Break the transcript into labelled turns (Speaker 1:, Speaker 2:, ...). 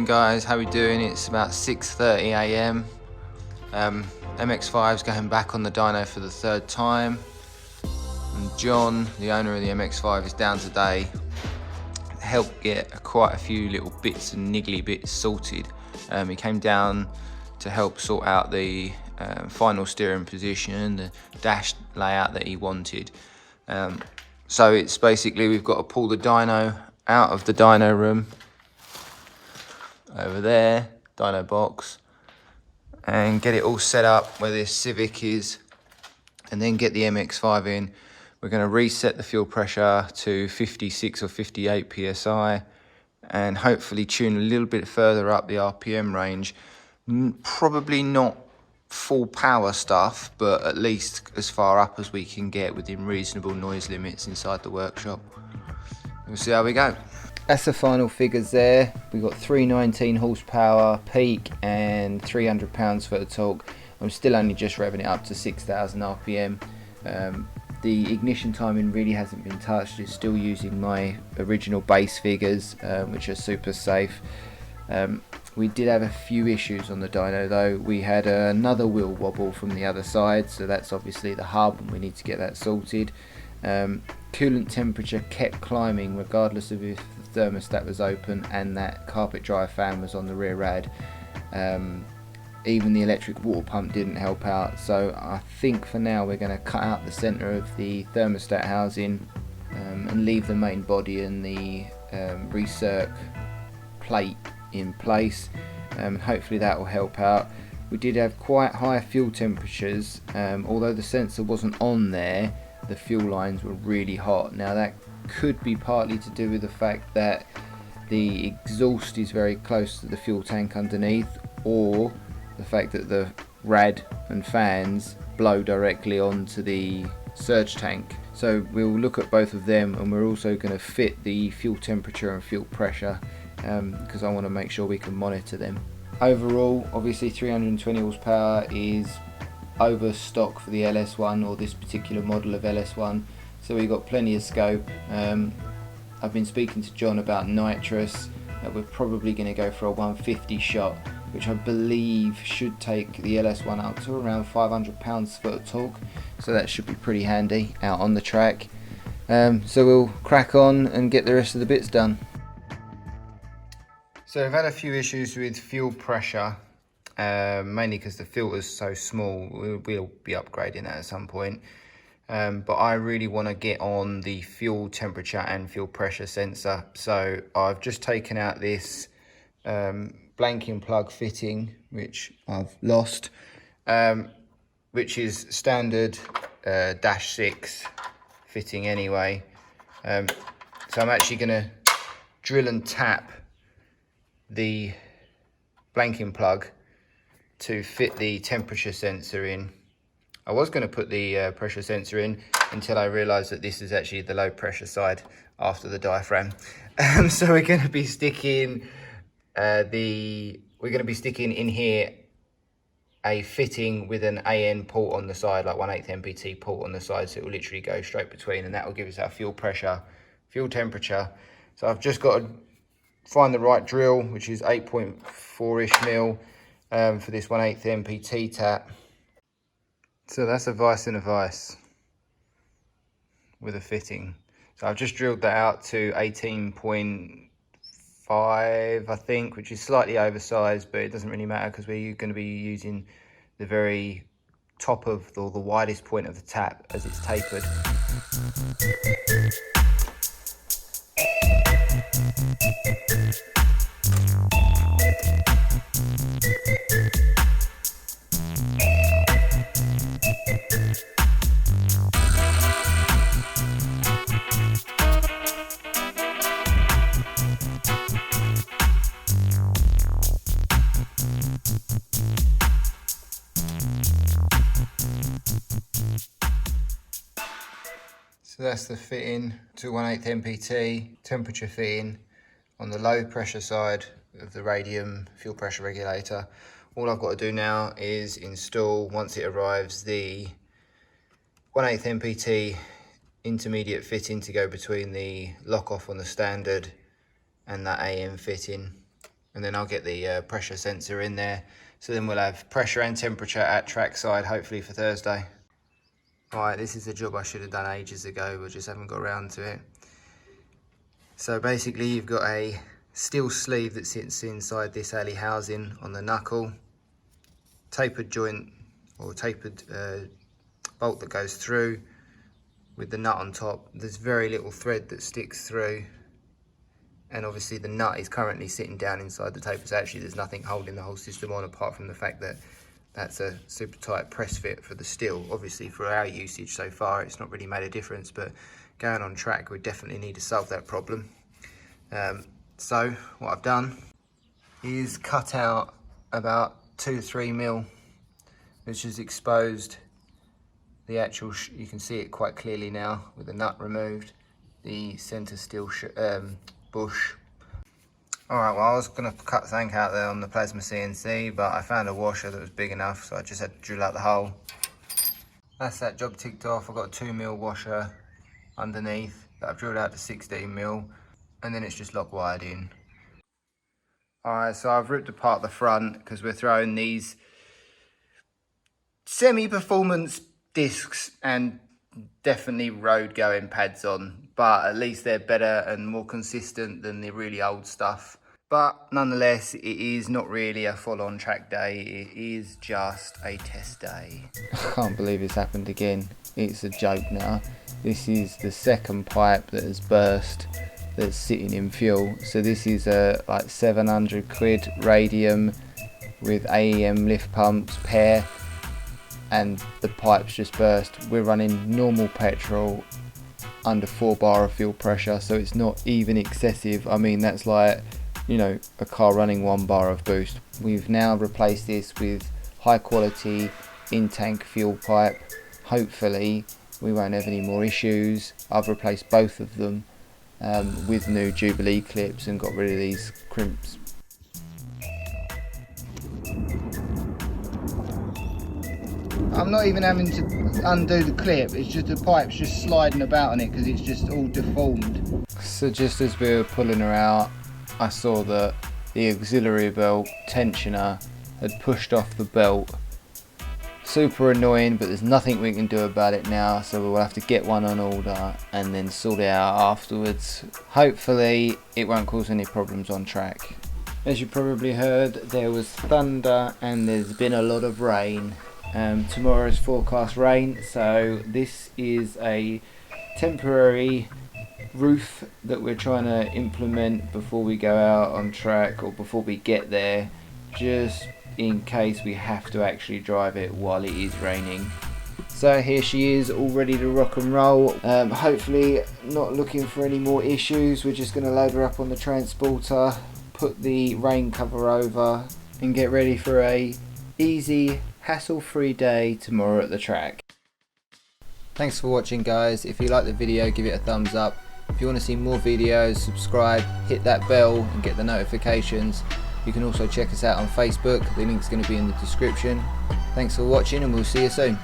Speaker 1: Morning guys, how we doing? It's about 6:30 a.m. MX5's going back on the dyno for the third time, and John, the owner of the MX5, is down today to help get quite a few little bits and niggly bits sorted. He came down to help sort out the final steering position, the dash layout that he wanted. So it's basically, we've got to pull the dyno out of the dyno room over there, dyno box, and get it all set up where this Civic is, and then get the MX5 in. We're going to reset the fuel pressure to 56 or 58 psi and hopefully tune a little bit further up the RPM range. Probably not full power stuff, but at least as far up as we can get within reasonable noise limits inside the workshop. We'll see how we go. That's the final figures there. We've got 319 horsepower peak and 300 pounds-foot of torque. I'm still only just revving it up to 6,000 RPM. The ignition timing really hasn't been touched. It's still using my original base figures, which are super safe. We did have a few issues on the dyno though. We had another wheel wobble from the other side, so that's obviously the hub and we need to get that sorted. Coolant temperature kept climbing regardless of if the thermostat was open and that carpet dryer fan was on the rear rad. Even the electric water pump didn't help out, so I think for now we're going to cut out the centre of the thermostat housing and leave the main body and the recirc plate in place. Hopefully that will help out. We did have quite high fuel temperatures, although the sensor wasn't on there. The fuel lines were really hot. Now that could be partly to do with the fact that the exhaust is very close to the fuel tank underneath, or the fact that the rad and fans blow directly onto the surge tank. So we'll look at both of them, and we're also going to fit the fuel temperature and fuel pressure because I want to make sure we can monitor them. Overall, obviously 320 horsepower is over stock for the LS1, or this particular model of LS1, so we've got plenty of scope. I've been speaking to John about nitrous. We're probably going to go for a 150 shot, which I believe should take the LS1 up to around 500 pounds-foot of torque, so that should be pretty handy out on the track. So we'll crack on and get the rest of the bits done. So I've had a few issues with fuel pressure, mainly because the filter's so small. We'll be upgrading that at some point. But I really want to get on the fuel temperature and fuel pressure sensor. So I've just taken out this blanking plug fitting, which I've lost, which is standard dash 6 fitting anyway. So I'm actually going to drill and tap the blanking plug to fit the temperature sensor in. I was going to put the pressure sensor in until I realized that this is actually the low pressure side after the diaphragm. So we're going to be sticking in here a fitting with an AN port on the side, like 1/8 MPT port on the side, so it will literally go straight between, and that will give us our fuel pressure, fuel temperature. So I've just got to find the right drill, which is 8.4-ish mil for this 1/8 MPT tap. So that's a vise in a vise with a fitting. So I've just drilled that out to 18.5, I think, which is slightly oversized, but it doesn't really matter because we're going to be using the very top of the widest point of the tap as it's tapered. So that's the fitting to 1/8 MPT, temperature fitting on the low pressure side of the Radium fuel pressure regulator. All I've got to do now is install, once it arrives, the 1/8 MPT intermediate fitting to go between the lock off on the standard and that AM fitting. and then I'll get the pressure sensor in there. So then we'll have pressure and temperature at trackside, hopefully for Thursday. Alright, this is a job I should have done ages ago, but just haven't got around to it. So basically you've got a steel sleeve that sits inside this alley housing on the knuckle, tapered joint or tapered bolt that goes through with the nut on top. There's very little thread that sticks through, and obviously the nut is currently sitting down inside the taper, so actually there's nothing holding the whole system on apart from the fact that that's a super tight press fit for the steel. Obviously for our usage so far it's not really made a difference, but going on track we definitely need to solve that problem. So what I've done is cut out about 2-3 mil, which has exposed the actual, you can see it quite clearly now with the nut removed, the centre steel bush. Alright, well I was going to cut something out there on the plasma CNC, but I found a washer that was big enough, so I just had to drill out the hole. That's that job ticked off. I've got a 2 mil washer underneath that I've drilled out to 16 mil, and then it's just lock wired in. Alright, so I've ripped apart the front because we're throwing these semi-performance discs and definitely road going pads on, but at least they're better and more consistent than the really old stuff. But nonetheless, it is not really a full-on track day, it is just a test day. I can't believe it's happened again. It's a joke now. This is the second pipe that has burst that's sitting in fuel. So this is a like 700 quid Radium with AEM lift pumps pair, and the pipes just burst. We're running normal petrol under 4 bar of fuel pressure, so it's not even excessive. I mean, that's like, you know, a car running 1 bar of boost. We've now replaced this with high quality in-tank fuel pipe. Hopefully we won't have any more issues. I've replaced both of them with new Jubilee clips and got rid of these crimps. I'm not even having to undo the clip, it's just the pipe's just sliding about on it because it's just all deformed. So just as we were pulling her out, I saw that the auxiliary belt tensioner had pushed off the belt. Super annoying, but there's nothing we can do about it now, so we'll have to get one on order and then sort it out afterwards. Hopefully it won't cause any problems on track. As you probably heard, there was thunder and there's been a lot of rain. Tomorrow's forecast rain, so this is a temporary roof that we're trying to implement before we go out on track or before we get there, just in case we have to actually drive it while it is raining. So here she is, all ready to rock and roll. Hopefully not looking for any more issues. We're just going to load her up on the transporter, put the rain cover over and get ready for a easy, hassle-free day tomorrow at the track. Thanks for watching, guys. If you like the video, give it a thumbs up. If you want to see more videos, subscribe, hit that bell and get the notifications. You can also check us out on Facebook, the link's going to be in the description. Thanks for watching and we'll see you soon.